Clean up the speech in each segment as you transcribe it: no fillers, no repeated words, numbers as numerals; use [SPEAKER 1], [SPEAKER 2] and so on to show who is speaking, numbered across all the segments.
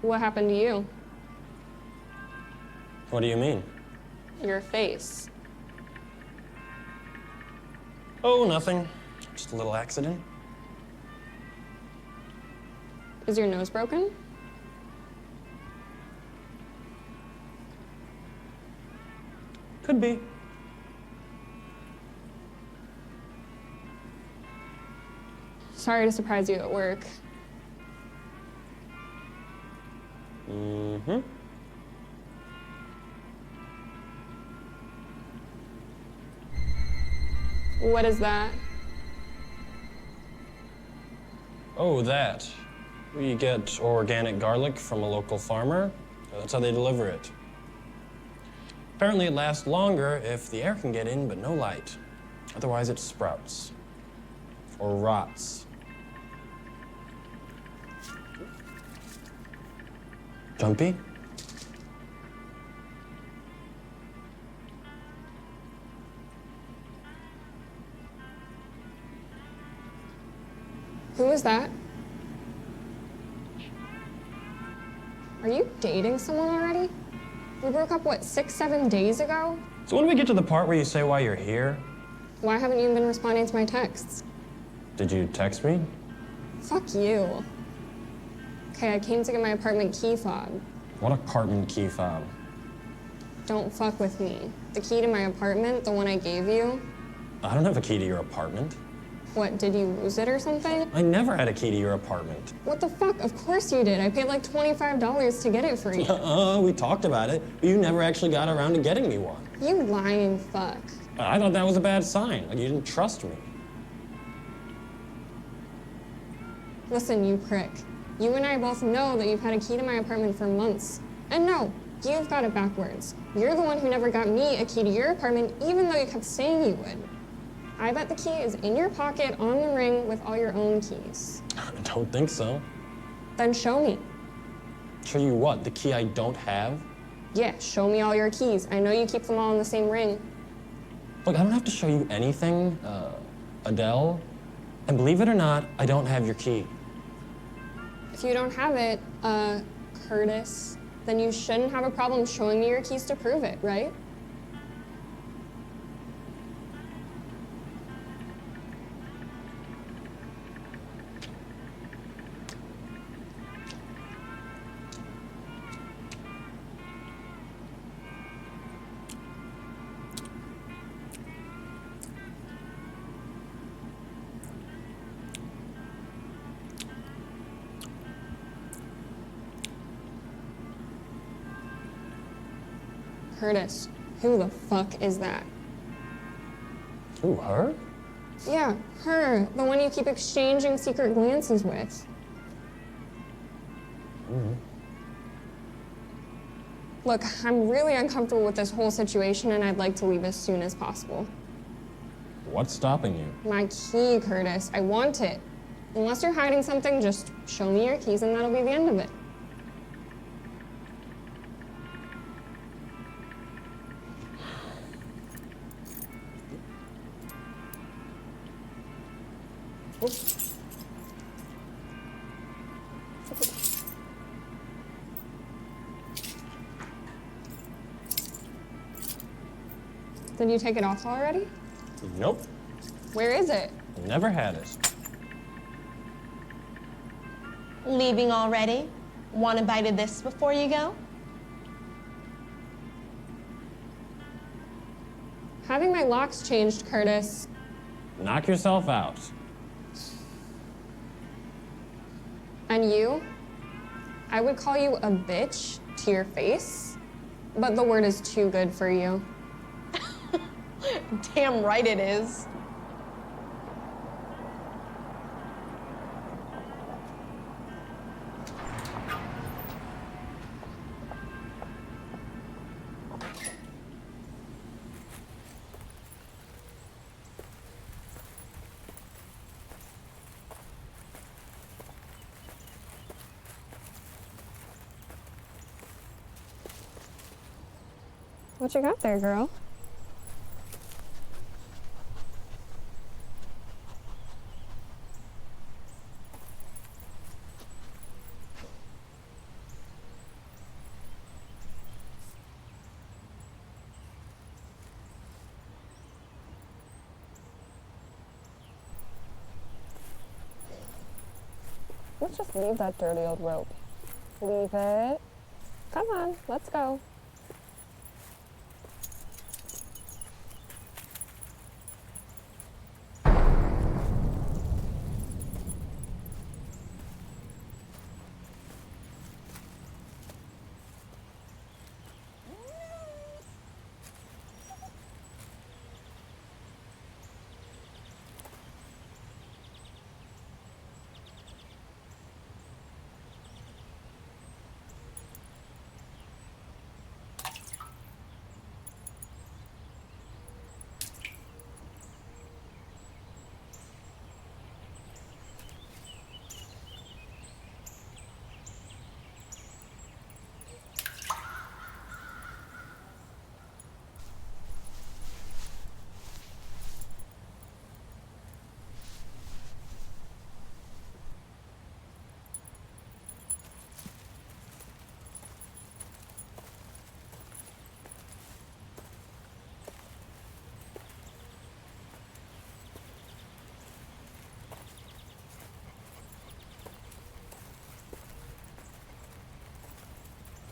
[SPEAKER 1] What happened to you?
[SPEAKER 2] What do you mean?
[SPEAKER 1] Your face.
[SPEAKER 2] Oh, nothing. Just a little accident.
[SPEAKER 1] Is your nose broken?
[SPEAKER 2] Could be.
[SPEAKER 1] Sorry to surprise you at work.
[SPEAKER 2] Mm-hmm.
[SPEAKER 1] What is that?
[SPEAKER 2] Oh, that. We get organic garlic from a local farmer. That's how they deliver it. Apparently it lasts longer if the air can get in, but no light. Otherwise it sprouts. Or rots. Jumpy?
[SPEAKER 1] Who is that? Are you dating someone already? We broke up, what, 6-7 days ago?
[SPEAKER 2] So when do we get to the part where you say why you're here?
[SPEAKER 1] Why haven't you been responding to my texts?
[SPEAKER 2] Did you text me?
[SPEAKER 1] Fuck you. Okay, I came to get my apartment key fob.
[SPEAKER 2] What apartment key fob?
[SPEAKER 1] Don't fuck with me. The key to my apartment, the one I gave you.
[SPEAKER 2] I don't have a key to your apartment.
[SPEAKER 1] What, did you lose it or something?
[SPEAKER 2] I never had a key to your apartment.
[SPEAKER 1] What the fuck? Of course you did. I paid like $25 to get it for you.
[SPEAKER 2] We talked about it, but you never actually got around to getting me one.
[SPEAKER 1] You lying fuck.
[SPEAKER 2] I thought that was a bad sign, like you didn't trust me.
[SPEAKER 1] Listen, you prick. You and I both know that you've had a key to my apartment for months. And no, you've got it backwards. You're the one who never got me a key to your apartment, even though you kept saying you would. I bet the key is in your pocket on the ring with all your own keys.
[SPEAKER 2] I don't think so.
[SPEAKER 1] Then show me.
[SPEAKER 2] Show you what? The key I don't have?
[SPEAKER 1] Yeah, show me all your keys. I know you keep them all in the same ring.
[SPEAKER 2] Look, I don't have to show you anything, Adele. And believe it or not, I don't have your key.
[SPEAKER 1] If you don't have it, Curtis, then you shouldn't have a problem showing me your keys to prove it, right? Curtis, who the fuck is that?
[SPEAKER 2] Who, her?
[SPEAKER 1] Yeah, her, the one you keep exchanging secret glances with. Look, I'm really uncomfortable with this whole situation and I'd like to leave as soon as possible.
[SPEAKER 2] What's stopping you?
[SPEAKER 1] My key, Curtis. I want it. Unless you're hiding something, just show me your keys and that'll be the end of it. Did you take it off already?
[SPEAKER 2] Nope.
[SPEAKER 1] Where is it?
[SPEAKER 2] Never had it.
[SPEAKER 3] Leaving already? Want a bite of this before you go?
[SPEAKER 1] Having my locks changed, Curtis.
[SPEAKER 2] Knock yourself out.
[SPEAKER 1] And you? I would call you a bitch to your face, but the word is too good for you.
[SPEAKER 3] Damn right it is.
[SPEAKER 1] What you got there, girl? Let's just leave that dirty old rope. Leave it. Come on, let's go.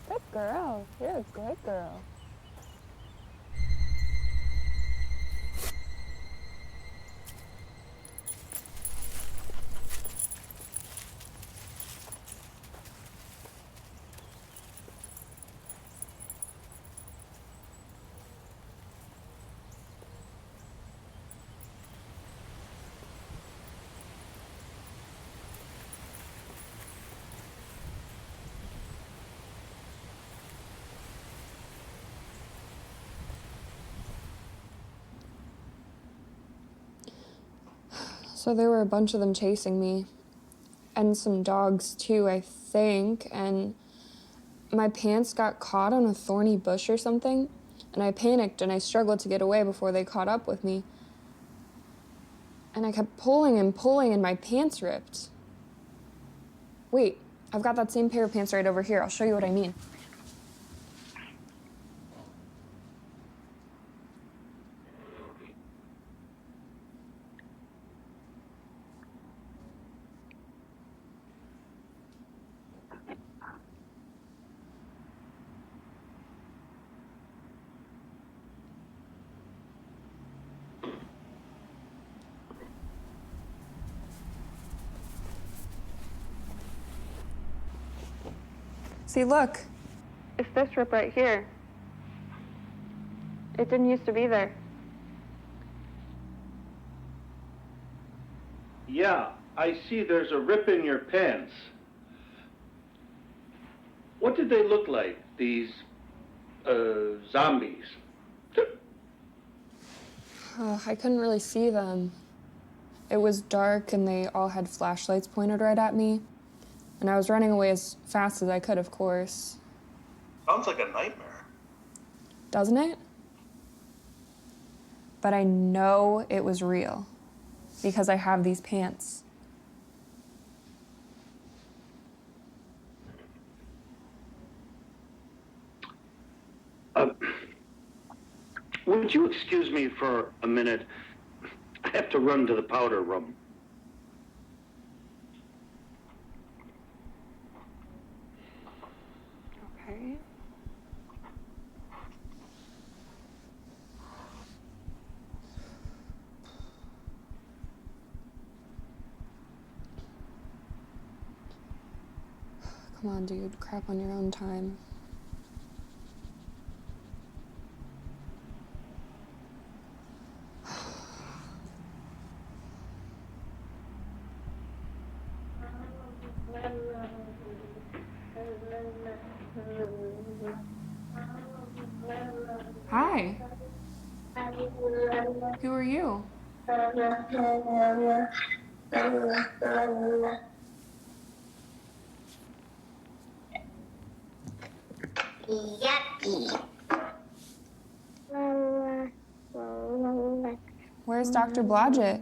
[SPEAKER 1] Good girl. You're a good girl. So there were a bunch of them chasing me, and some dogs too, I think, and my pants got caught on a thorny bush or something, and I panicked and I struggled to get away before they caught up with me. And I kept pulling and my pants ripped. Wait, I've got that same pair of pants right over here. I'll show you what I mean. See, look. It's this rip right here. It didn't used to be there.
[SPEAKER 4] Yeah, I see there's a rip in your pants. What did they look like, these, zombies?
[SPEAKER 1] I couldn't really see them. It was dark and they all had flashlights pointed right at me. And I was running away as fast as I could, of course.
[SPEAKER 4] Sounds like a nightmare.
[SPEAKER 1] Doesn't it? But I know it was real because I have these pants.
[SPEAKER 4] Would you excuse me for a minute? I have to run to the powder room.
[SPEAKER 1] Okay. Come on, dude. Crap on your own time. Hi. Who are you?
[SPEAKER 5] Yucky.
[SPEAKER 1] Where's Dr. Blodgett?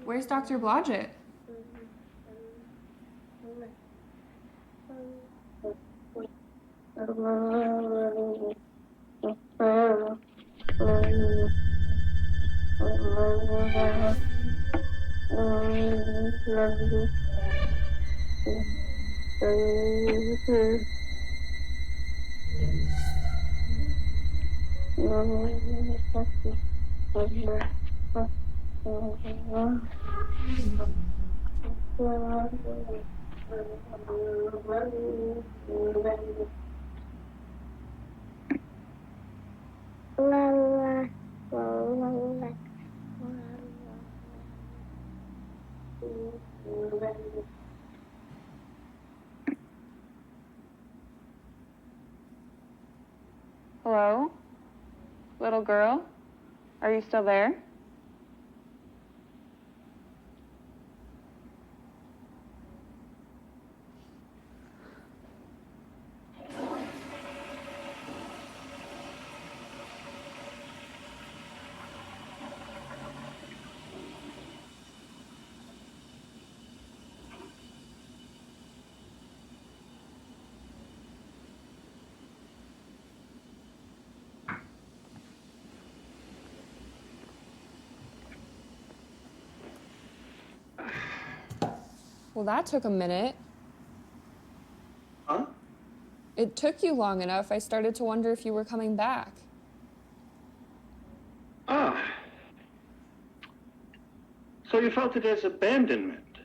[SPEAKER 5] Where's Dr. Blodgett? Hello? Little girl? Are you still there? Well, that took a minute.
[SPEAKER 4] Huh?
[SPEAKER 5] It took you long enough. I started to wonder if you were coming back.
[SPEAKER 4] Ah. So you felt it as abandonment.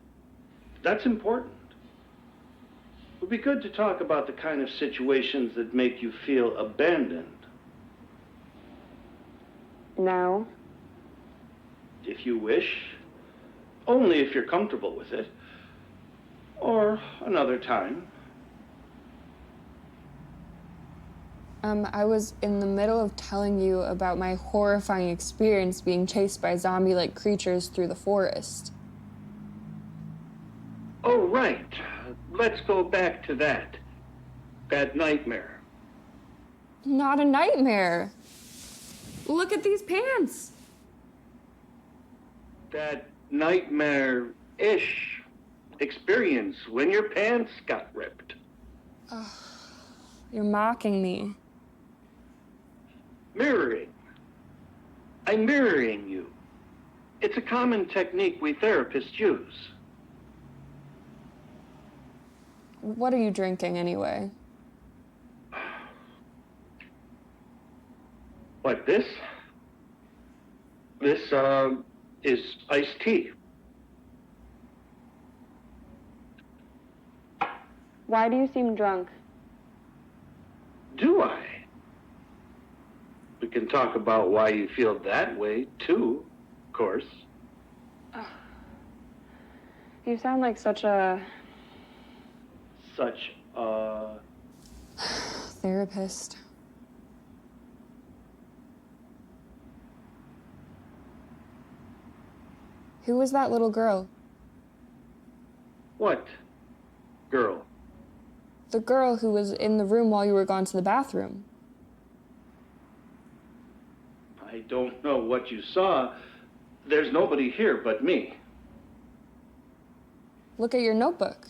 [SPEAKER 4] That's important. It would be good to talk about the kind of situations that make you feel abandoned.
[SPEAKER 5] No.
[SPEAKER 4] If you wish. Only if you're comfortable with it. Or another time.
[SPEAKER 5] I was in the middle of telling you about my horrifying experience being chased by zombie-like creatures through the forest.
[SPEAKER 4] Oh, right. Let's go back to that. That nightmare.
[SPEAKER 5] Not a nightmare. Look at these pants.
[SPEAKER 4] That nightmare-ish experience when your pants got ripped.
[SPEAKER 5] You're mocking me.
[SPEAKER 4] Mirroring. I'm mirroring you. It's a common technique we therapists use.
[SPEAKER 5] What are you drinking anyway?
[SPEAKER 4] What, this? This, is iced tea.
[SPEAKER 5] Why do you seem drunk?
[SPEAKER 4] Do I? We can talk about why you feel that way, too, of course.
[SPEAKER 5] You sound like such a
[SPEAKER 4] Such a...
[SPEAKER 5] therapist. Who was that little girl?
[SPEAKER 4] What girl?
[SPEAKER 5] The girl who was in the room while you were gone to the bathroom.
[SPEAKER 4] I don't know what you saw. There's nobody here but me.
[SPEAKER 5] Look at your notebook.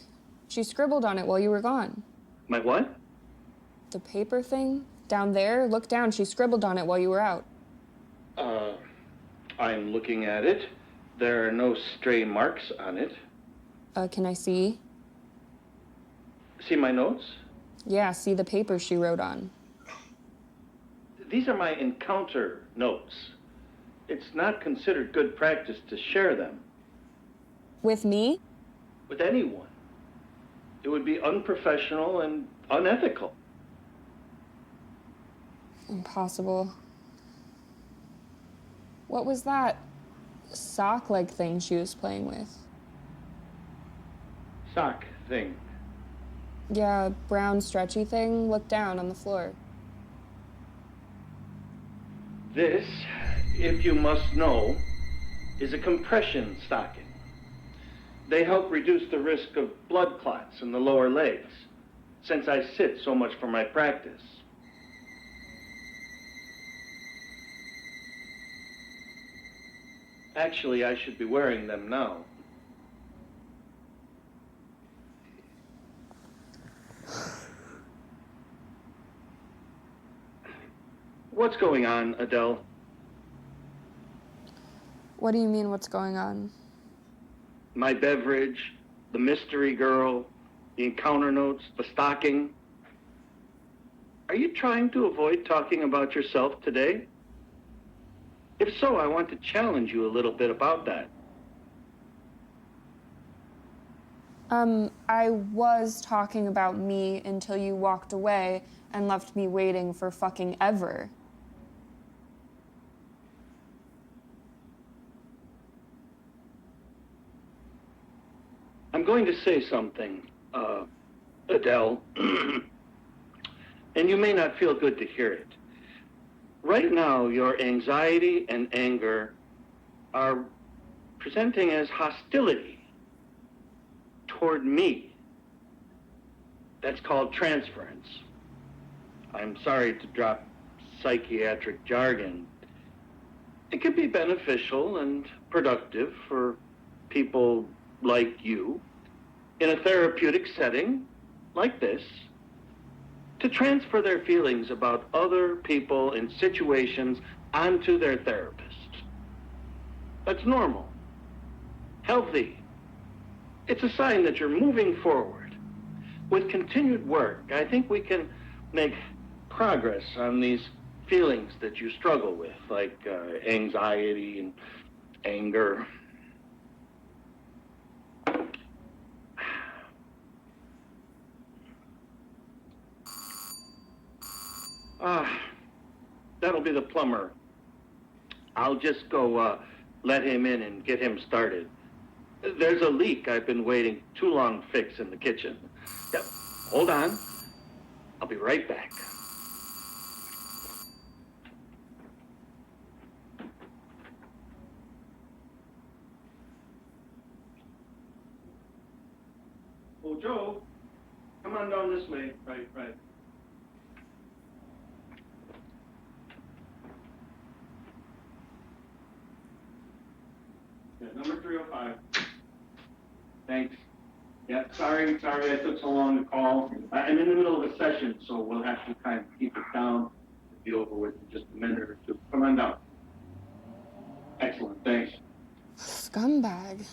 [SPEAKER 5] She scribbled on it while you were gone.
[SPEAKER 4] My what?
[SPEAKER 5] The paper thing? Down there? Look down. She scribbled on it while you were out.
[SPEAKER 4] I'm looking at it. There are no stray marks on it.
[SPEAKER 5] Can I see?
[SPEAKER 4] See my notes?
[SPEAKER 5] Yeah, see the paper she wrote on.
[SPEAKER 4] These are my encounter notes. It's not considered good practice to share them
[SPEAKER 5] With me?
[SPEAKER 4] with anyone. It would be unprofessional and unethical.
[SPEAKER 5] Impossible. What was that sock-like thing she was playing with?
[SPEAKER 4] Sock thing.
[SPEAKER 5] Yeah, brown stretchy thing. Look down on the floor.
[SPEAKER 4] This, if you must know, is a compression stocking. They help reduce the risk of blood clots in the lower legs, since I sit so much for my practice. Actually, I should be wearing them now. What's going on, Adele?
[SPEAKER 5] What do you mean, what's going on?
[SPEAKER 4] My beverage, the mystery girl, the encounter notes, the stocking. Are you trying to avoid talking about yourself today? If so, I want to challenge you a little bit about that.
[SPEAKER 5] I was talking about me until you walked away and left me waiting for fucking ever.
[SPEAKER 4] I'm going to say something, Adele, and you may not feel good to hear it. Right now, your anxiety and anger are presenting as hostility toward me. That's called transference. I'm sorry to drop psychiatric jargon. It can be beneficial and productive for people like you in a therapeutic setting like this to transfer their feelings about other people in situations onto their therapist. That's normal, healthy. It's a sign that you're moving forward. With continued work, I think we can make progress on these feelings that you struggle with, like anxiety and anger. That'll be the plumber. I'll just go let him in and get him started. There's a leak I've been waiting too long to fix in the kitchen. Yeah, hold on. I'll be right back. Oh, Joe, come on down this way. Right. Yeah, number 305. Thanks. Yeah, sorry I took so long to call. I'm in the middle of a session, so we'll have to kind of keep it down. It'll be over with in just a minute or two. Come on down. Excellent, thanks.
[SPEAKER 5] Scumbag.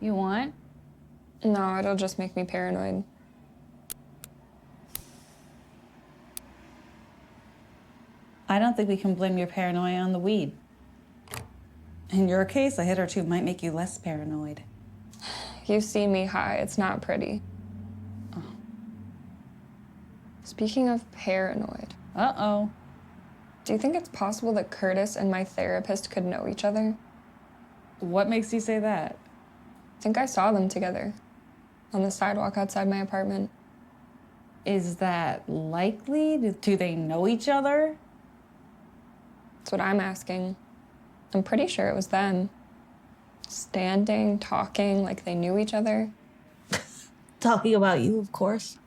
[SPEAKER 6] You want?
[SPEAKER 5] No, it'll just make me paranoid.
[SPEAKER 6] I don't think we can blame your paranoia on the weed. In your case, a hit or two might make you less paranoid.
[SPEAKER 5] You see me high, it's not pretty. Oh. Speaking of paranoid,
[SPEAKER 6] Uh-oh.
[SPEAKER 5] do you think it's possible that Curtis and my therapist could know each other?
[SPEAKER 6] What makes you say that?
[SPEAKER 5] I think I saw them together on the sidewalk outside my apartment.
[SPEAKER 6] Is that likely? Do they know each other?
[SPEAKER 5] That's what I'm asking. I'm pretty sure it was them. Standing, talking like they knew each other.
[SPEAKER 6] Talking about you, of course.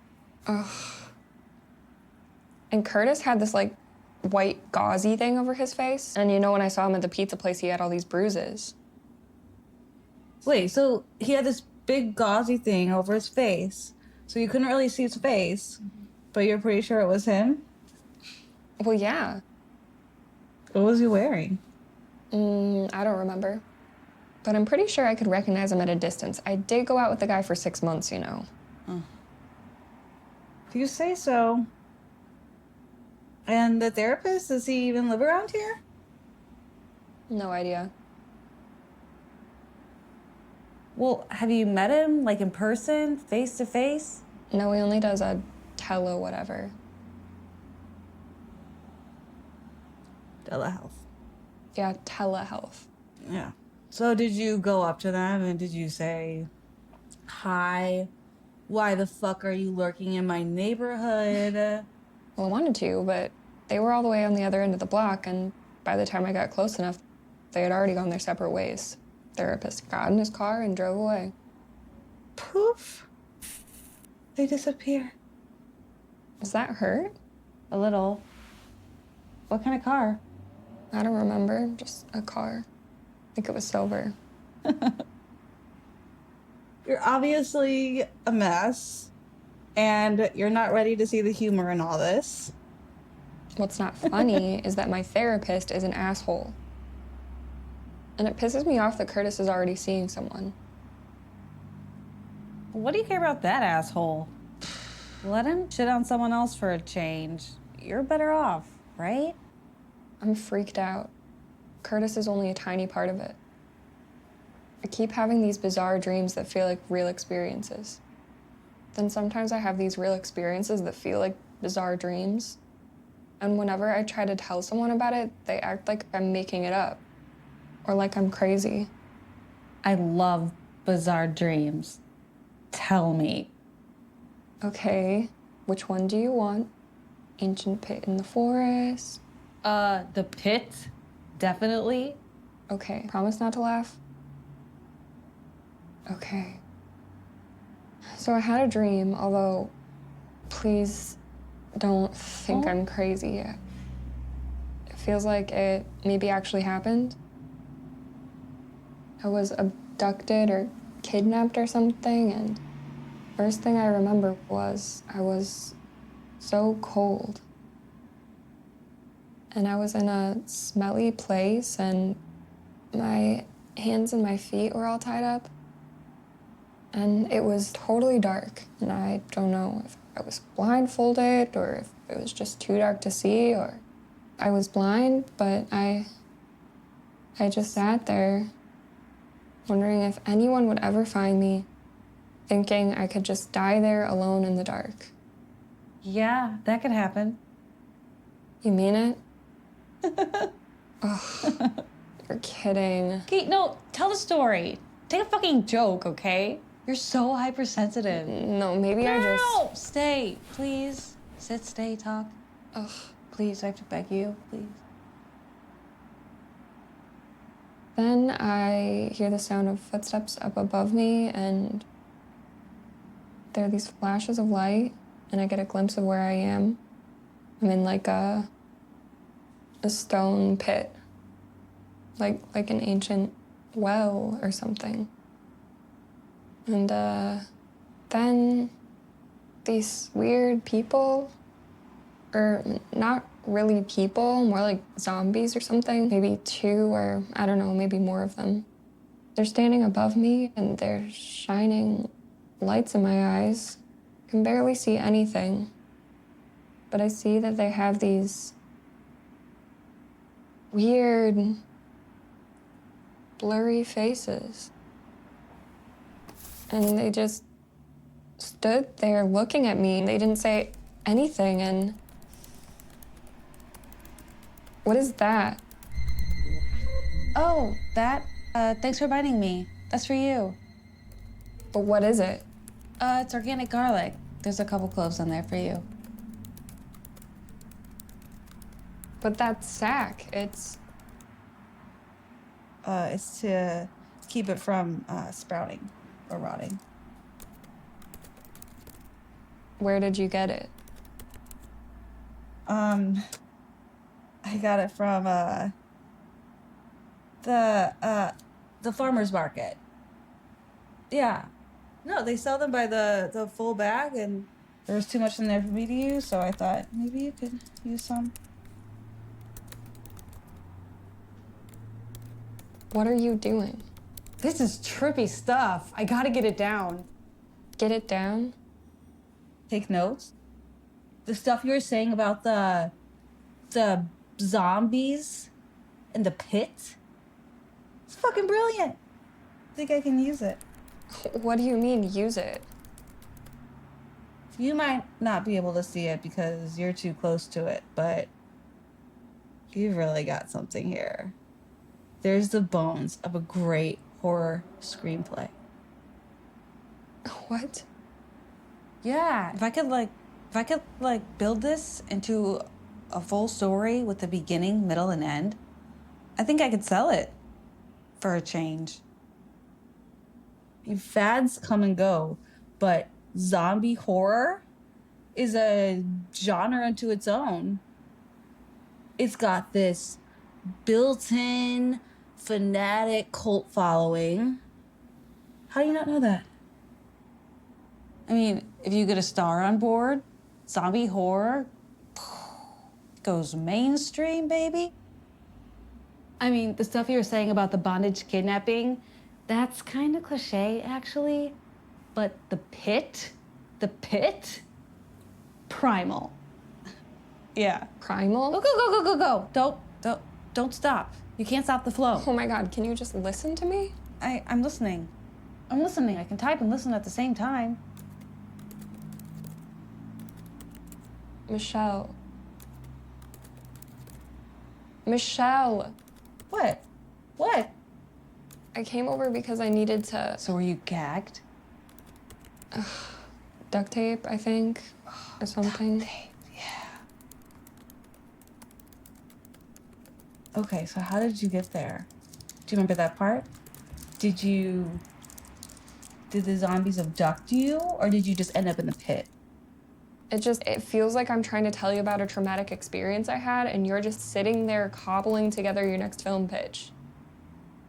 [SPEAKER 5] And Curtis had this like white gauzy thing over his face. And you know, when I saw him at the pizza place, he had all these bruises.
[SPEAKER 6] Wait, so he had this big gauzy thing over his face, so you couldn't really see his face, but you're pretty sure it was him?
[SPEAKER 5] Well, yeah.
[SPEAKER 6] What was he wearing?
[SPEAKER 5] I don't remember. But I'm pretty sure I could recognize him at a distance. I did go out with the guy for 6 months, you know.
[SPEAKER 6] If you say so. And the therapist, does he even live around here?
[SPEAKER 5] No idea.
[SPEAKER 6] Well, have you met him, like in person, face to face?
[SPEAKER 5] No, he only does a tele-whatever.
[SPEAKER 6] Telehealth.
[SPEAKER 5] Yeah, telehealth.
[SPEAKER 6] Yeah. So did you go up to them and did you say, hi, why the fuck are you lurking in my neighborhood?
[SPEAKER 5] Well, I wanted to, but they were all the way on the other end of the block, and by the time I got close enough, they had already gone their separate ways. Therapist got in his car and drove away.
[SPEAKER 6] Poof. They disappear.
[SPEAKER 5] Does that hurt?
[SPEAKER 6] A little. What kind of car?
[SPEAKER 5] I don't remember, just a car. I think it was silver.
[SPEAKER 6] You're obviously a mess, and you're not ready to see the humor in all this.
[SPEAKER 5] What's not funny is that my therapist is an asshole. And it pisses me off that Curtis is already seeing someone.
[SPEAKER 6] What do you care about that asshole? Let him shit on someone else for a change. You're better off, right?
[SPEAKER 5] I'm freaked out. Curtis is only a tiny part of it. I keep having these bizarre dreams that feel like real experiences. Then sometimes I have these real experiences that feel like bizarre dreams. And whenever I try to tell someone about it, they act like I'm making it up. Or like I'm crazy.
[SPEAKER 6] I love bizarre dreams. Tell me.
[SPEAKER 5] Okay, which one do you want? Ancient pit in the forest?
[SPEAKER 6] The pit, definitely.
[SPEAKER 5] Okay, promise not to laugh? Okay. So I had a dream, although please don't think I'm crazy yet. It feels like it maybe actually happened. I was abducted or kidnapped or something, and first thing I remember was I was so cold. And I was in a smelly place, and my hands and my feet were all tied up. And it was totally dark, and I don't know if I was blindfolded or if it was just too dark to see, or I was blind, but I just sat there wondering if anyone would ever find me, thinking I could just die there alone in the dark.
[SPEAKER 6] Yeah, that could happen.
[SPEAKER 5] You mean it? Oh, you're kidding.
[SPEAKER 6] Okay, no, tell the story. Take a fucking joke, okay? You're so hypersensitive.
[SPEAKER 5] No, maybe I just...
[SPEAKER 6] No! Stay, please. Sit, stay, talk.
[SPEAKER 5] Ugh.
[SPEAKER 6] Please, I have to beg you, please.
[SPEAKER 5] Then I hear the sound of footsteps up above me, and there are these flashes of light, and I get a glimpse of where I am. I'm in like a stone pit, like an ancient well or something. And then these weird people, or not really people, more like zombies or something, maybe two or I don't know, maybe more of them. They're standing above me and they're shining lights in my eyes. I can barely see anything. But I see that they have these weird, blurry faces. And they just stood there looking at me. They didn't say anything, and what is that?
[SPEAKER 6] Oh, that? Thanks for biting me. That's for you.
[SPEAKER 5] But what is it?
[SPEAKER 6] It's organic garlic. There's a couple cloves in there for you.
[SPEAKER 5] But that sack, it's
[SPEAKER 6] to keep it from sprouting or rotting.
[SPEAKER 5] where did you get it?
[SPEAKER 6] I got it from the farmer's market. Yeah. No, they sell them by the full bag, and there was too much in there for me to use, so I thought maybe you could use some.
[SPEAKER 5] What are you doing?
[SPEAKER 7] This is trippy stuff. I gotta get it down.
[SPEAKER 5] Get it down?
[SPEAKER 6] Take notes. The stuff you were saying about the zombies in the pit. It's fucking brilliant. I think I can use it.
[SPEAKER 5] What do you mean, use it?
[SPEAKER 6] You might not be able to see it because you're too close to it, but you've really got something here. There's the bones of a great horror screenplay.
[SPEAKER 5] What?
[SPEAKER 7] Yeah, if I could build this into a full story with a beginning, middle, and end, I think I could sell it for a change.
[SPEAKER 6] Fads come and go, but zombie horror is a genre unto its own. It's got this built-in fanatic cult following. How do you not know that?
[SPEAKER 7] I mean, if you get a star on board, zombie horror goes mainstream, baby. I mean, the stuff you were saying about the bondage kidnapping, that's kind of cliche, actually. But the pit, primal. Yeah.
[SPEAKER 5] Primal?
[SPEAKER 7] Go. Don't stop. You can't stop the flow.
[SPEAKER 5] Oh my God, can you just listen to me?
[SPEAKER 7] I'm listening. I can type and listen at the same time.
[SPEAKER 5] Michelle. Michelle.
[SPEAKER 6] What? What?
[SPEAKER 5] I came over because I needed to
[SPEAKER 7] So were you gagged?
[SPEAKER 5] duct tape, I think, or something.
[SPEAKER 6] Okay, so how did you get there? Do you remember that part? Did the zombies abduct you, or did you just end up in the pit?
[SPEAKER 5] It feels like I'm trying to tell you about a traumatic experience I had, and you're just sitting there cobbling together your next film pitch.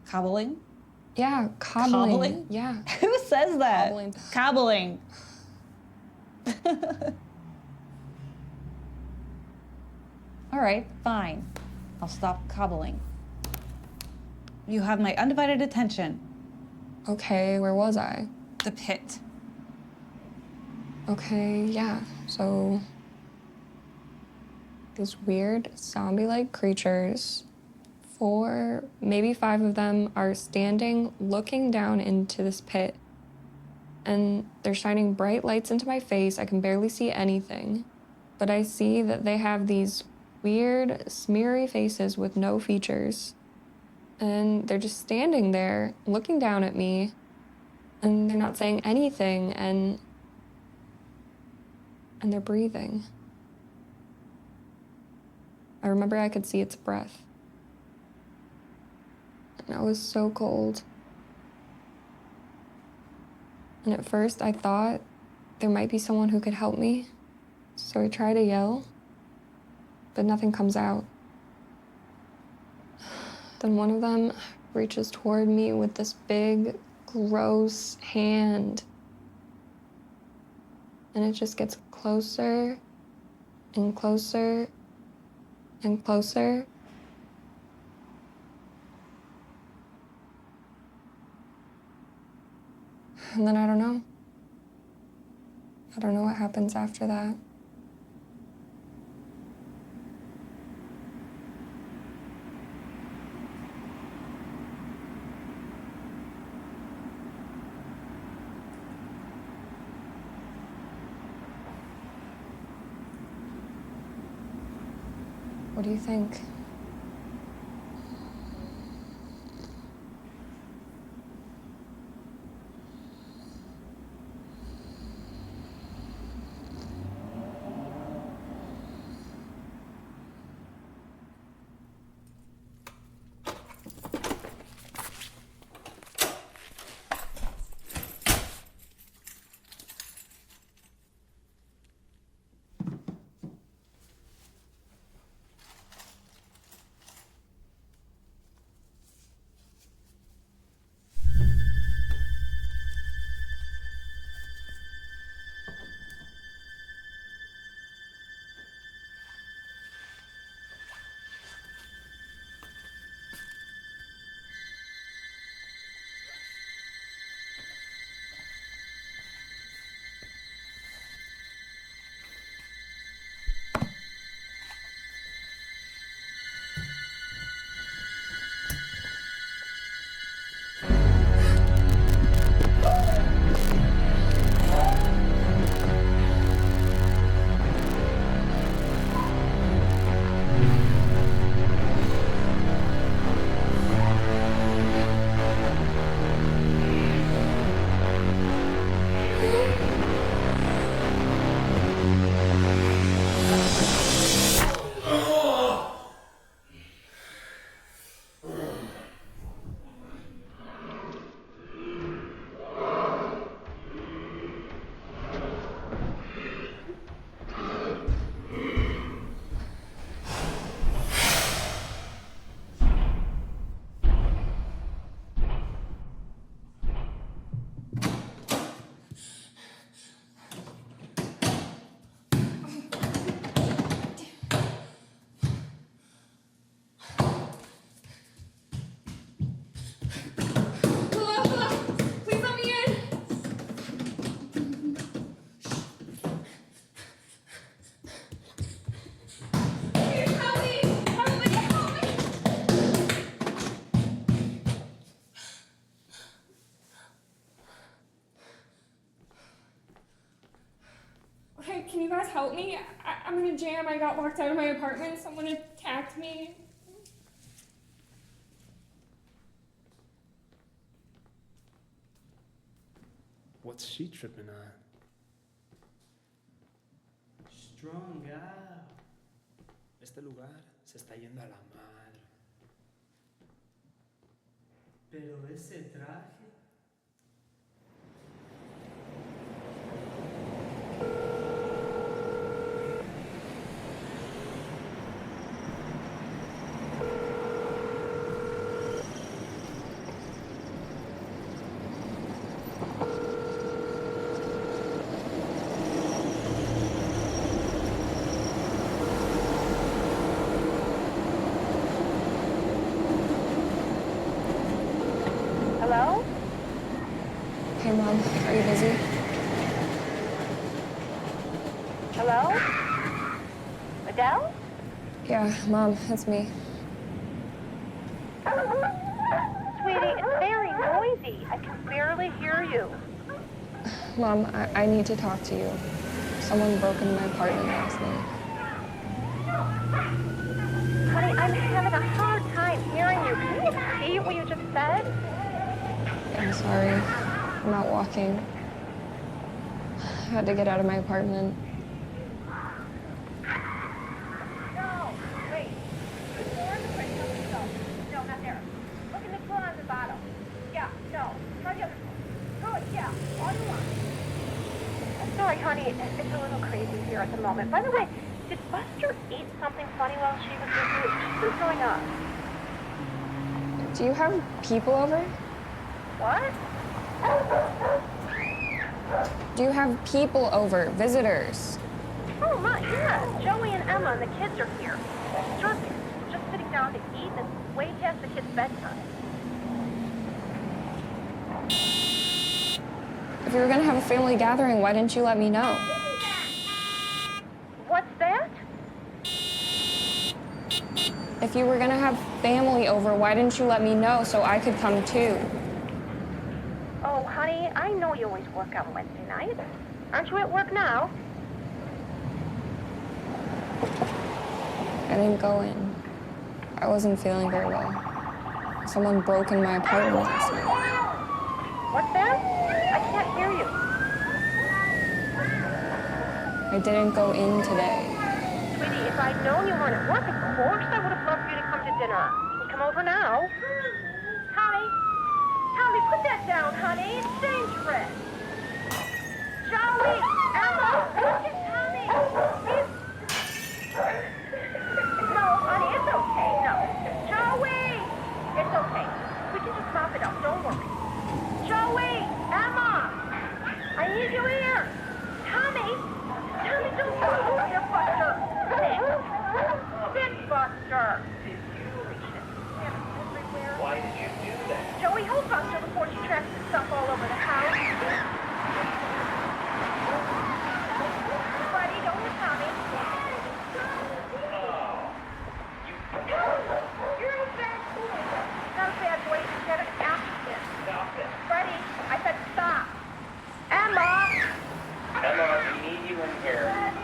[SPEAKER 7] Cobbling?
[SPEAKER 5] Yeah, cobbling.
[SPEAKER 7] Cobbling?
[SPEAKER 5] Yeah.
[SPEAKER 7] Who says that?
[SPEAKER 5] Cobbling.
[SPEAKER 7] Cobbling. All right, fine. I'll stop cobbling. You have my undivided attention.
[SPEAKER 5] Okay, where was I?
[SPEAKER 7] The pit.
[SPEAKER 5] Okay, yeah. So these weird zombie-like creatures, 4, maybe 5 of them are standing, looking down into this pit. And they're shining bright lights into my face. I can barely see anything. But I see that they have these weird, smeary faces with no features. And they're just standing there, looking down at me. And they're not saying anything, and they're breathing. I remember I could see its breath. And I was so cold. And at first I thought there might be someone who could help me. So I try to yell, but nothing comes out. Then one of them reaches toward me with this big, gross hand. And it just gets closer and closer and closer. And then I don't know. I don't know what happens after that. What do you think?
[SPEAKER 1] Hey, can you guys help me? I'm in a jam. I got locked out of my apartment. Someone attacked me.
[SPEAKER 8] What's she tripping on? Strung out. Este lugar se está yendo a la madre. Pero ese traje.
[SPEAKER 3] Hello?
[SPEAKER 5] Hey, Mom, are you busy?
[SPEAKER 3] Hello? Adele?
[SPEAKER 5] Yeah, Mom, it's me.
[SPEAKER 3] Sweetie, it's very noisy. I can barely hear you.
[SPEAKER 5] Mom, I need to talk to you. Someone broke into my apartment last night.
[SPEAKER 3] Honey, I'm having a hard time hearing you. Can you repeat what you just said?
[SPEAKER 5] I'm sorry. I'm out walking. I had to get out of my apartment.
[SPEAKER 3] No, wait. No, not there. Look in the drawer on the bottom. Yeah, no. Try the other drawer. Good, yeah. All you want. I'm sorry, honey. It's a little crazy here at the moment. By the way, did Buster eat something funny while she was with you? What's going on?
[SPEAKER 5] Do you have people over?
[SPEAKER 3] What?
[SPEAKER 5] Do you have people over, visitors?
[SPEAKER 3] Oh, my, yeah. Joey and Emma and the kids are here. Just sitting down to eat, and it's way past the kids' bedtime.
[SPEAKER 5] If you were gonna have a family gathering, why didn't you let me know?
[SPEAKER 3] What's that?
[SPEAKER 5] If you were gonna have family over, why didn't you let me know so I could come too?
[SPEAKER 3] Oh, honey, I know you always work on Wednesday night. Aren't you at work now?
[SPEAKER 5] I didn't go in. I wasn't feeling very well. Someone broke in my apartment last night.
[SPEAKER 3] What's that? I can't hear you.
[SPEAKER 5] I didn't go in today.
[SPEAKER 3] Sweetie, if I'd known you weren't at work, of course I would have loved for you to come to dinner. You can come over now. Tommy, Tommy, put that down, honey. It's dangerous. Joey, Emma, look at Tommy. No, honey, it's okay. No. Joey, it's okay. We can just mop it up. Don't worry. Joey, Emma, I need you here. Tommy, Tommy, don't go. Here, Buster. Sit, Buster.
[SPEAKER 4] Why did you do that?
[SPEAKER 3] Joey, hold Buster before she tracks the stuff all over the house. Buddy, don't hit Tommy. You're a bad boy. Not a bad boy. You got an accident.
[SPEAKER 4] Stop it.
[SPEAKER 3] Freddie, I said stop. Emma!
[SPEAKER 4] Emma, we need you in here. Emma.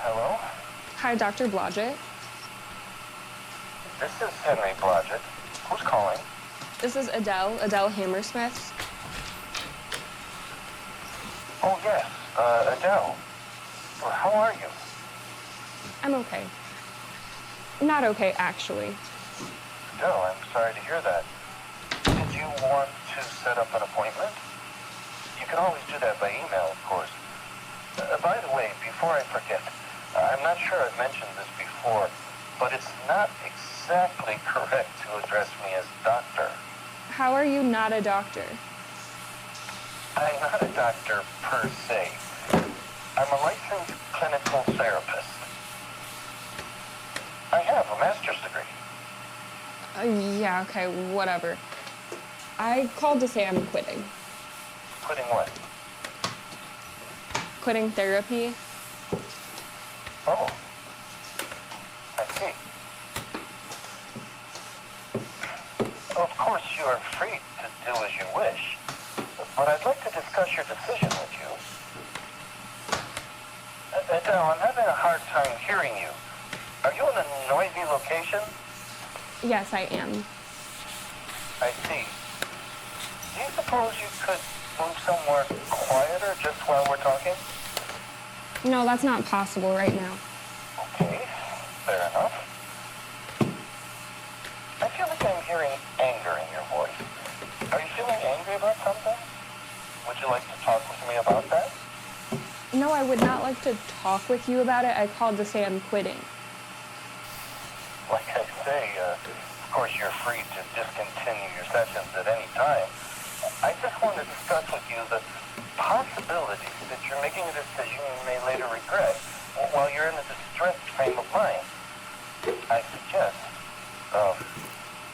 [SPEAKER 9] Hello?
[SPEAKER 5] Hi, Dr. Blodgett.
[SPEAKER 9] This is Henry Blodgett. Who's calling?
[SPEAKER 5] This is Adele Hammersmith.
[SPEAKER 9] Oh, yes, Adele. Well, how are you?
[SPEAKER 5] I'm okay. Not okay, actually.
[SPEAKER 9] Adele, I'm sorry to hear that. Did you want to set up an appointment? You can always do that by email, of course. By the way, before I forget, I'm not sure I've mentioned this before, but it's not exactly correct to address me as doctor.
[SPEAKER 5] How are you not a doctor?
[SPEAKER 9] I'm not a doctor per se. I'm a licensed clinical therapist. I have a master's degree.
[SPEAKER 5] Yeah, okay, whatever. I called to say I'm quitting.
[SPEAKER 9] Quitting what?
[SPEAKER 5] Quitting therapy.
[SPEAKER 9] Oh, I see. Of course, you are free to do as you wish, but I'd like to discuss your decision with you. Adele, I'm having a hard time hearing you. Are you in a noisy location?
[SPEAKER 5] Yes, I am.
[SPEAKER 9] I see. Do you suppose you could move somewhere quieter just while we're talking?
[SPEAKER 5] No, that's not possible right now.
[SPEAKER 9] Okay, fair enough. I feel like I'm hearing anger in your voice. Are you feeling angry about something? Would you
[SPEAKER 1] though I would not like to talk with you about it, I called to say I'm quitting.
[SPEAKER 9] Like I say, of course you're free to discontinue your sessions at any time. I just want to discuss with you the possibility that you're making a decision you may later regret while you're in a distressed frame of mind. I suggest,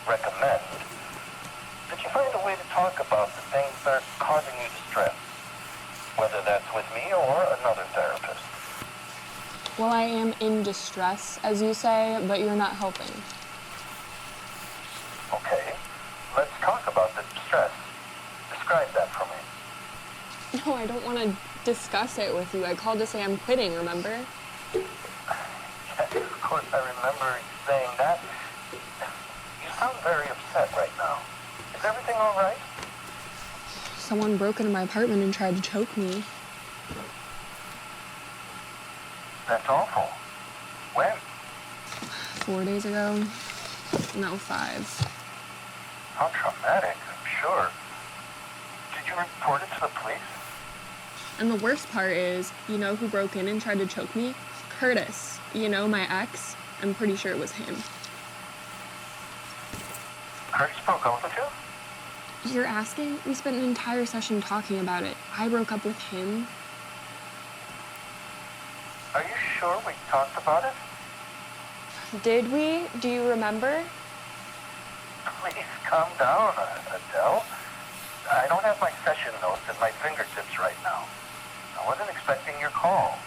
[SPEAKER 9] recommend, that you find a way to talk about the things that are causing you distress, whether that's with me or another therapist.
[SPEAKER 1] Well, I am in distress, as you say, but you're not helping.
[SPEAKER 9] Okay, let's talk about the distress. Describe that for me.
[SPEAKER 1] No, I don't want to discuss it with you. I called to say I'm quitting, remember?
[SPEAKER 9] Yes, of course I remember you saying that. You sound very upset right now. Is everything all right?
[SPEAKER 1] Someone broke into my apartment and tried to choke me.
[SPEAKER 9] That's awful. When?
[SPEAKER 1] 4 days ago. No, 5.
[SPEAKER 9] How traumatic, I'm sure. Did you report it to the police?
[SPEAKER 1] And the worst part is, you know who broke in and tried to choke me? Curtis. You know, my ex. I'm pretty sure it was him.
[SPEAKER 9] Curtis broke up with you?
[SPEAKER 1] You're asking? We spent an entire session talking about it. I broke up with him.
[SPEAKER 9] Are you sure we talked about it?
[SPEAKER 1] Did we? Do you remember?
[SPEAKER 9] Please calm down, Adele. I don't have my session notes at my fingertips right now. I wasn't expecting your call.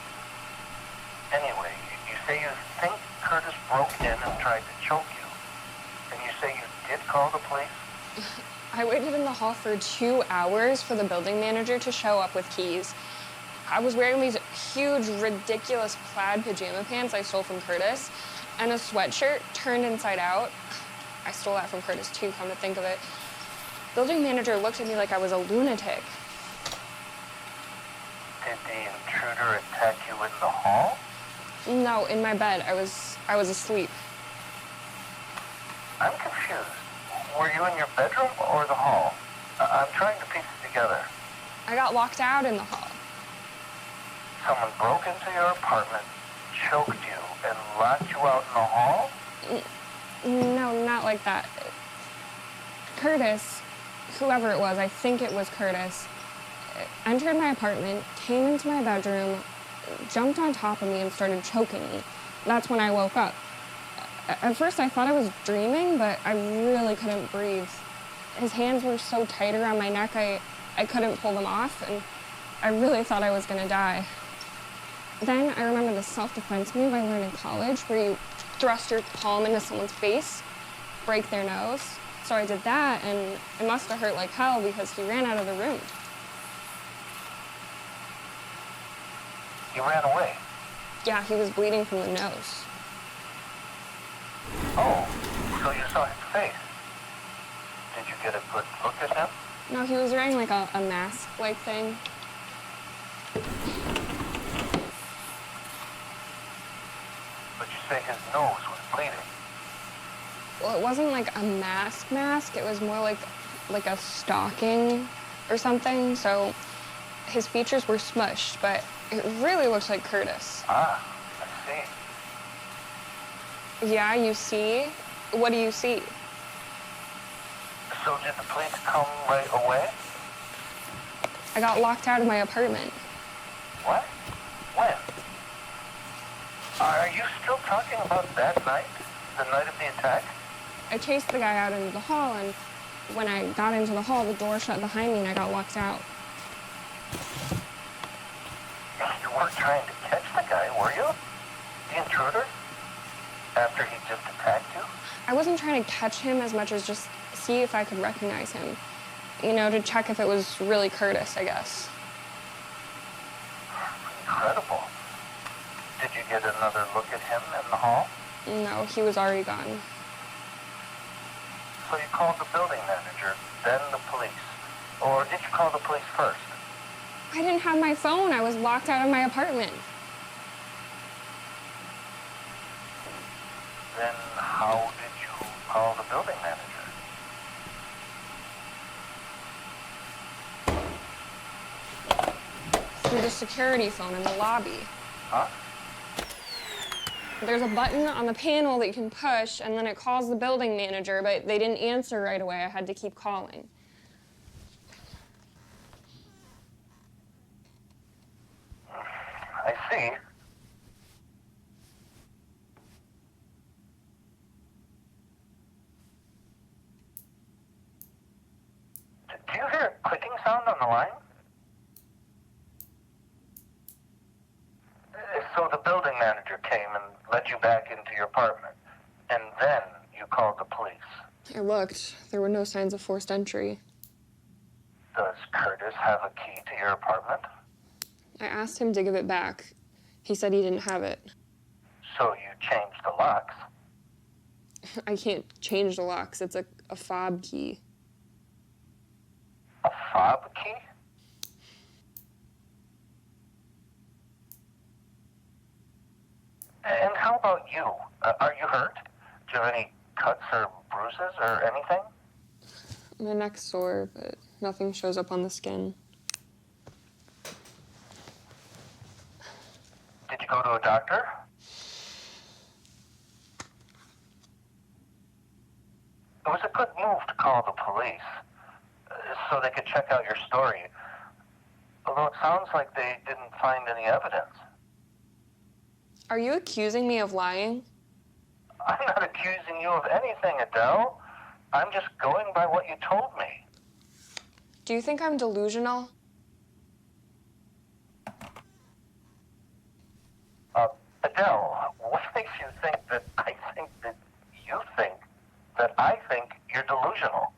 [SPEAKER 9] Anyway, you say you think Curtis broke in and tried to choke you. And you say you did call the police?
[SPEAKER 1] I waited in the hall for 2 hours for the building manager to show up with keys. I was wearing these huge, ridiculous plaid pajama pants I stole from Curtis, and a sweatshirt turned inside out. I stole that from Curtis too, come to think of it. Building manager looked at me like I was a lunatic.
[SPEAKER 9] Did the intruder attack you in the hall?
[SPEAKER 1] No, in my bed. I was asleep.
[SPEAKER 9] I'm confused. Were you in your bedroom or the hall? I'm trying to piece it together.
[SPEAKER 1] I got locked out in the hall.
[SPEAKER 9] Someone broke into your apartment, choked you, and locked you out in the hall?
[SPEAKER 1] No, not like that. Curtis, whoever it was, I think it was Curtis, entered my apartment, came into my bedroom, jumped on top of me and started choking me. That's when I woke up. At first I thought I was dreaming, but I really couldn't breathe. His hands were so tight around my neck, I couldn't pull them off, and I really thought I was gonna die. Then I remember the self-defense move I learned in college, where you thrust your palm into someone's face, break their nose. So I did that, and it must have hurt like hell because he ran out of the room.
[SPEAKER 9] You ran away?
[SPEAKER 1] Yeah, he was bleeding from the nose.
[SPEAKER 9] Oh, so you saw his face. Did you get a good look at him?
[SPEAKER 1] No, he was wearing like a mask-like thing.
[SPEAKER 9] But you say his nose was bleeding.
[SPEAKER 1] Well, it wasn't like a mask. It was more like a stocking or something. So his features were smushed, but it really looked like Curtis.
[SPEAKER 9] Ah, I see.
[SPEAKER 1] Yeah, you see? What do you see?
[SPEAKER 9] So did the police come right away?
[SPEAKER 1] I got locked out of my apartment.
[SPEAKER 9] What? When? Are you still talking about that night? The night of the attack?
[SPEAKER 1] I chased the guy out into the hall, and when I got into the hall, the door shut behind me and I got locked out.
[SPEAKER 9] You weren't trying to catch the guy, were you? The intruder? After he just attacked you?
[SPEAKER 1] I wasn't trying to catch him as much as just see if I could recognize him. You know, to check if it was really Curtis, I guess.
[SPEAKER 9] Incredible. Did you get another look at him in the hall?
[SPEAKER 1] No, he was already gone.
[SPEAKER 9] So you called the building manager, then the police. Or did you call the police first?
[SPEAKER 1] I didn't have my phone. I was locked out of my apartment.
[SPEAKER 9] Then how did you call the building manager?
[SPEAKER 1] through the security phone in the lobby.
[SPEAKER 9] Huh?
[SPEAKER 1] There's a button on the panel that you can push, and then it calls the building manager, but they didn't answer right away. I had to keep calling.
[SPEAKER 9] I see. Do you hear a clicking sound on the line? So the building manager came and let you back into your apartment, and then you called the police.
[SPEAKER 1] I looked. There were no signs of forced entry.
[SPEAKER 9] Does Curtis have a key to your apartment?
[SPEAKER 1] I asked him to give it back. He said he didn't have it.
[SPEAKER 9] So you changed the locks?
[SPEAKER 1] I can't change the locks. It's a fob key.
[SPEAKER 9] A fob key? And how about you? Are you hurt? Do you have any cuts or bruises or anything?
[SPEAKER 1] My neck's sore, but nothing shows up on the skin.
[SPEAKER 9] Did you go to a doctor? It was a good move to call the police, so they could check out your story. Although it sounds like they didn't find any evidence.
[SPEAKER 1] Are you accusing me of lying?
[SPEAKER 9] I'm not accusing you of anything, Adele. I'm just going by what you told me.
[SPEAKER 1] Do you think I'm delusional?
[SPEAKER 9] Adele, what makes you think that I think that you think that I think you're delusional?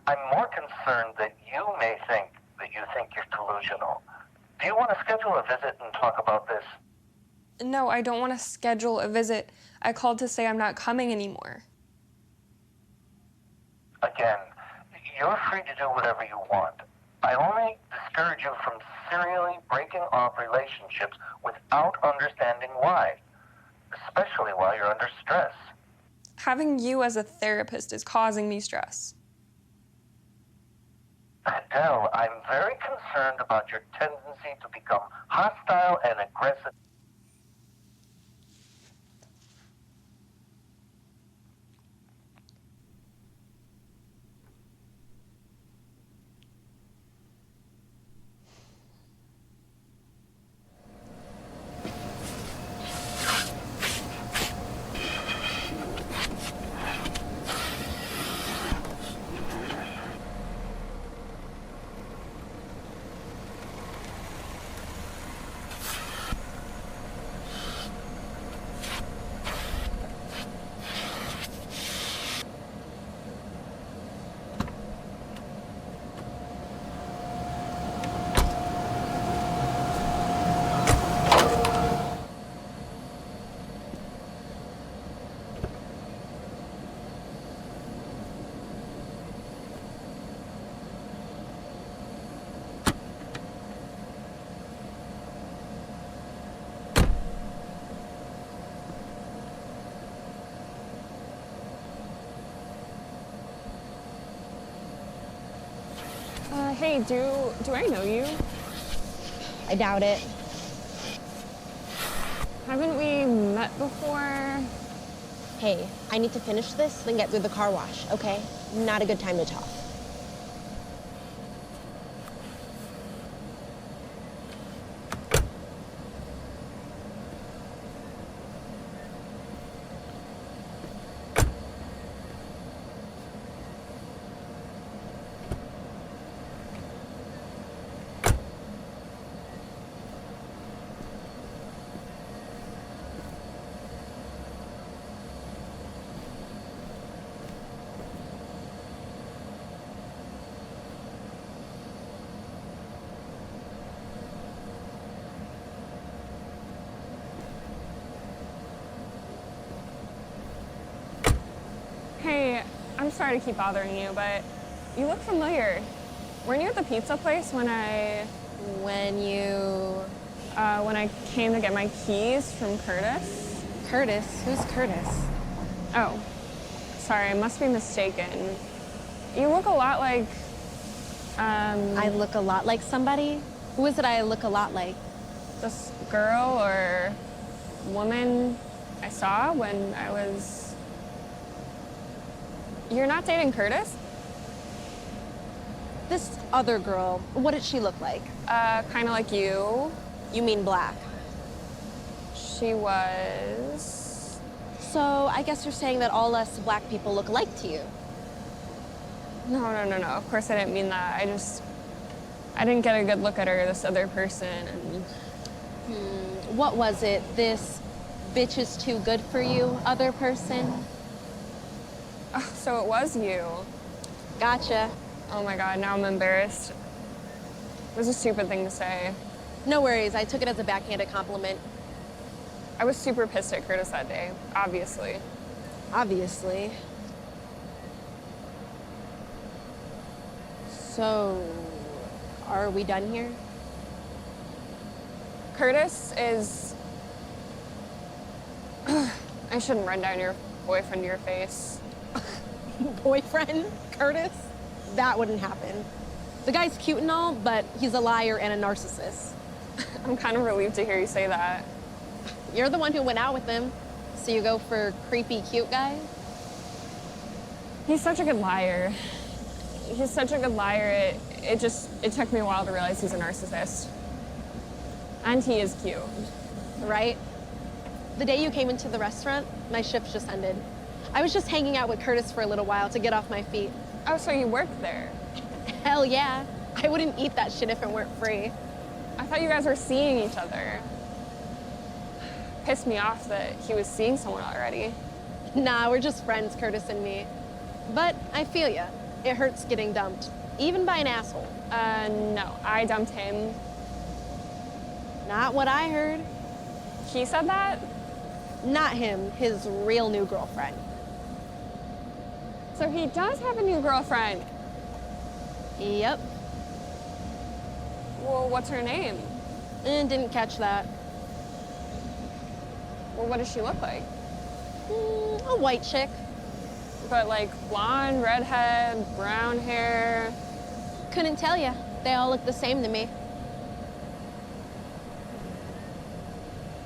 [SPEAKER 9] I'm more concerned that you may think that you think you're delusional. Do you want to schedule a visit and talk about this?
[SPEAKER 1] No, I don't want to schedule a visit. I called to say I'm not coming anymore.
[SPEAKER 9] Again, you're free to do whatever you want. I only discourage you from serially breaking off relationships without understanding why, especially while you're under stress.
[SPEAKER 1] Having you as a therapist is causing me stress.
[SPEAKER 9] Adele, I'm very concerned about your tendency to become hostile and aggressive.
[SPEAKER 1] Hey, do I know you?
[SPEAKER 10] I doubt it.
[SPEAKER 1] Haven't we met before?
[SPEAKER 10] Hey, I need to finish this, then get through the car wash, okay? Not a good time to talk.
[SPEAKER 1] Hey, I'm sorry to keep bothering you, but you look familiar. Weren't you at the pizza place when I came to get my keys from Curtis?
[SPEAKER 10] Curtis? Who's Curtis?
[SPEAKER 1] Oh, sorry, I must be mistaken. You look a lot like,
[SPEAKER 10] I look a lot like somebody? Who is it I look a lot like?
[SPEAKER 1] This girl or woman I saw when I was... You're not dating Curtis?
[SPEAKER 10] This other girl, what did she look like?
[SPEAKER 1] Kind of like you.
[SPEAKER 10] You mean black?
[SPEAKER 1] She was...
[SPEAKER 10] So I guess you're saying that all us black people look alike to you.
[SPEAKER 1] No. Of course I didn't mean that. I didn't get a good look at her, this other person, and...
[SPEAKER 10] What was it? This bitch is too good for you other person?
[SPEAKER 1] Oh, so it was you.
[SPEAKER 10] Gotcha.
[SPEAKER 1] Oh my God, now I'm embarrassed. It was a stupid thing to say.
[SPEAKER 10] No worries, I took it as a backhanded compliment.
[SPEAKER 1] I was super pissed at Curtis that day, obviously.
[SPEAKER 10] Obviously. So, are we done here?
[SPEAKER 1] Curtis is... I shouldn't run down your boyfriend to your face.
[SPEAKER 10] Boyfriend? Curtis? That wouldn't happen. The guy's cute and all, but he's a liar and a narcissist.
[SPEAKER 1] I'm kind of relieved to hear you say that.
[SPEAKER 10] You're the one who went out with him, so you go for creepy cute guy?
[SPEAKER 1] He's such a good liar. He's such a good liar, it took me a while to realize he's a narcissist. And he is cute.
[SPEAKER 10] Right? The day you came into the restaurant, my shift just ended. I was just hanging out with Curtis for a little while to get off my feet.
[SPEAKER 1] Oh, so you worked there?
[SPEAKER 10] Hell yeah. I wouldn't eat that shit if it weren't free.
[SPEAKER 1] I thought you guys were seeing each other. Pissed me off that he was seeing someone already.
[SPEAKER 10] Nah, we're just friends, Curtis and me. But I feel ya. It hurts getting dumped, even by an asshole.
[SPEAKER 1] No, I dumped him.
[SPEAKER 10] Not what I heard.
[SPEAKER 1] He said that?
[SPEAKER 10] Not him, his real new girlfriend.
[SPEAKER 1] So he does have a new girlfriend.
[SPEAKER 10] Yep.
[SPEAKER 1] Well, what's her name?
[SPEAKER 10] Didn't catch that.
[SPEAKER 1] Well, what does she look like?
[SPEAKER 10] A white chick.
[SPEAKER 1] But like blonde, redhead, brown hair.
[SPEAKER 10] Couldn't tell ya. They all look the same to me.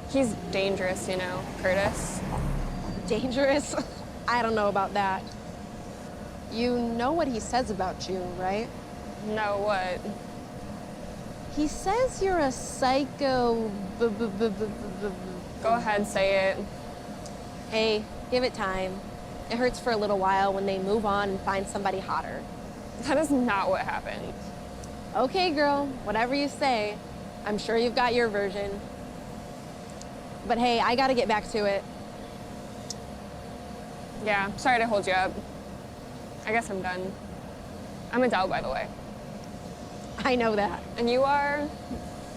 [SPEAKER 1] He's dangerous, you know, Curtis.
[SPEAKER 10] Dangerous? I don't know about that. You know what he says about you, right?
[SPEAKER 1] No, what?
[SPEAKER 10] He says you're a psycho.
[SPEAKER 1] Go ahead, say it.
[SPEAKER 10] Hey, give it time. It hurts for a little while when they move on and find somebody hotter.
[SPEAKER 1] That is not what happened.
[SPEAKER 10] Okay, girl, whatever you say. I'm sure you've got your version. But hey, I gotta get back to it.
[SPEAKER 1] Yeah, sorry to hold you up. I guess I'm done. I'm Adele, by the way.
[SPEAKER 10] I know that.
[SPEAKER 1] And you are?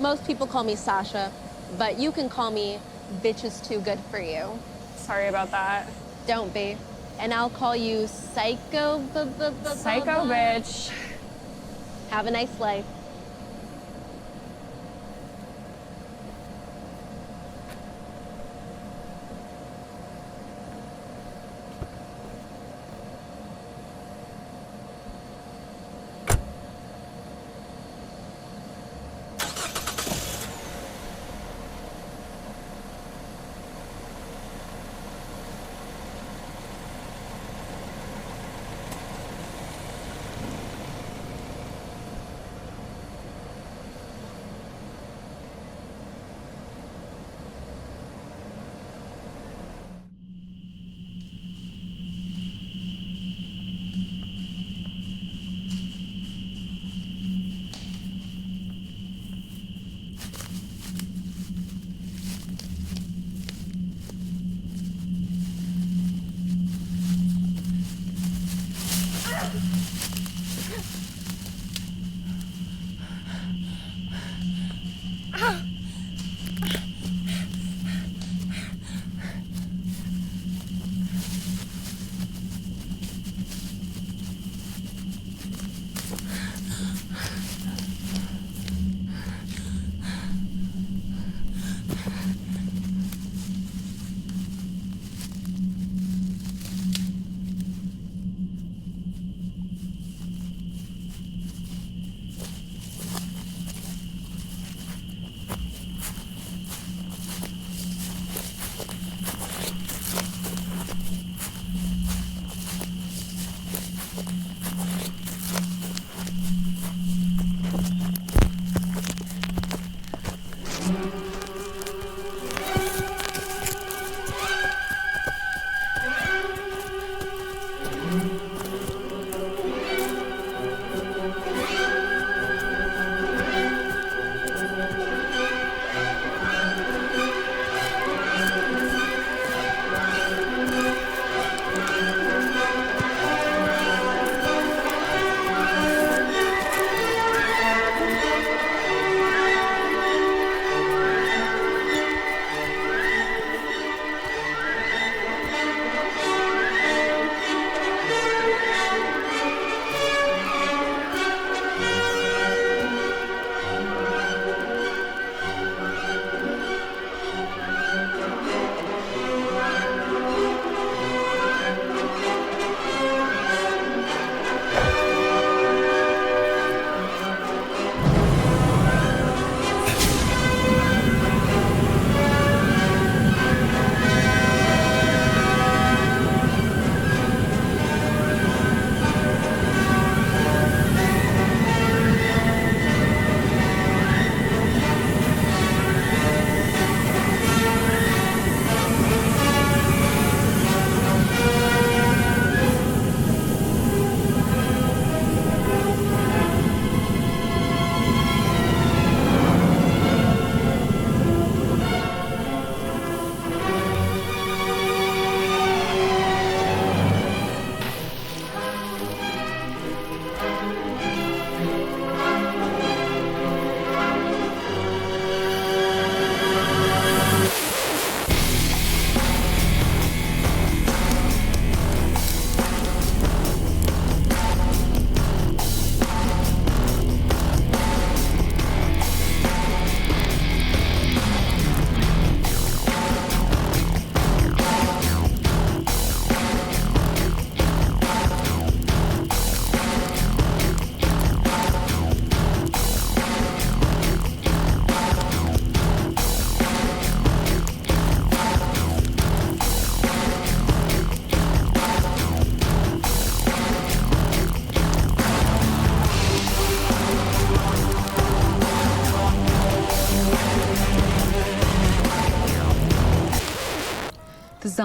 [SPEAKER 10] Most people call me Sasha, but you can call me Bitch is Too Good for You.
[SPEAKER 1] Sorry about that.
[SPEAKER 10] Don't be. And I'll call you Psycho.
[SPEAKER 1] Psycho bitch.
[SPEAKER 10] Have a nice life.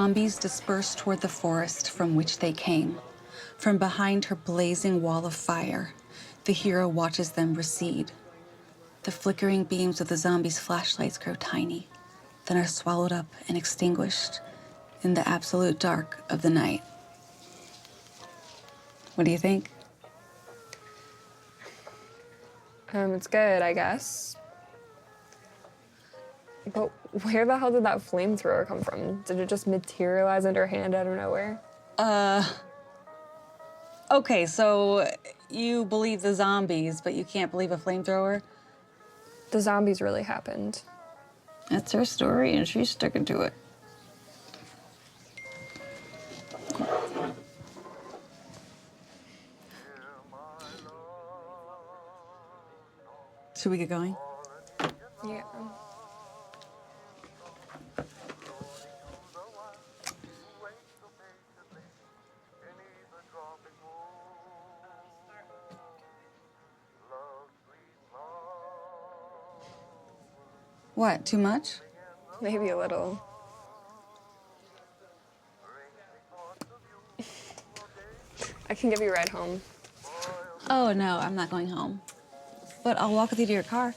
[SPEAKER 11] zombies disperse toward the forest from which they came. From behind her blazing wall of fire, the hero watches them recede. The flickering beams of the zombies' flashlights grow tiny, then are swallowed up and extinguished in the absolute dark of the night. What do you think?
[SPEAKER 5] It's good, I guess. But where the hell did that flamethrower come from? Did it just materialize under her hand out of nowhere?
[SPEAKER 11] Okay, so you believe the zombies, but you can't believe a flamethrower?
[SPEAKER 5] The zombies really happened.
[SPEAKER 11] That's her story, and she's sticking to it. Should we get going?
[SPEAKER 5] Yeah.
[SPEAKER 11] What, too much?
[SPEAKER 5] Maybe a little. I can give you a ride home.
[SPEAKER 11] Oh, no, I'm not going home. But I'll walk with you to your car.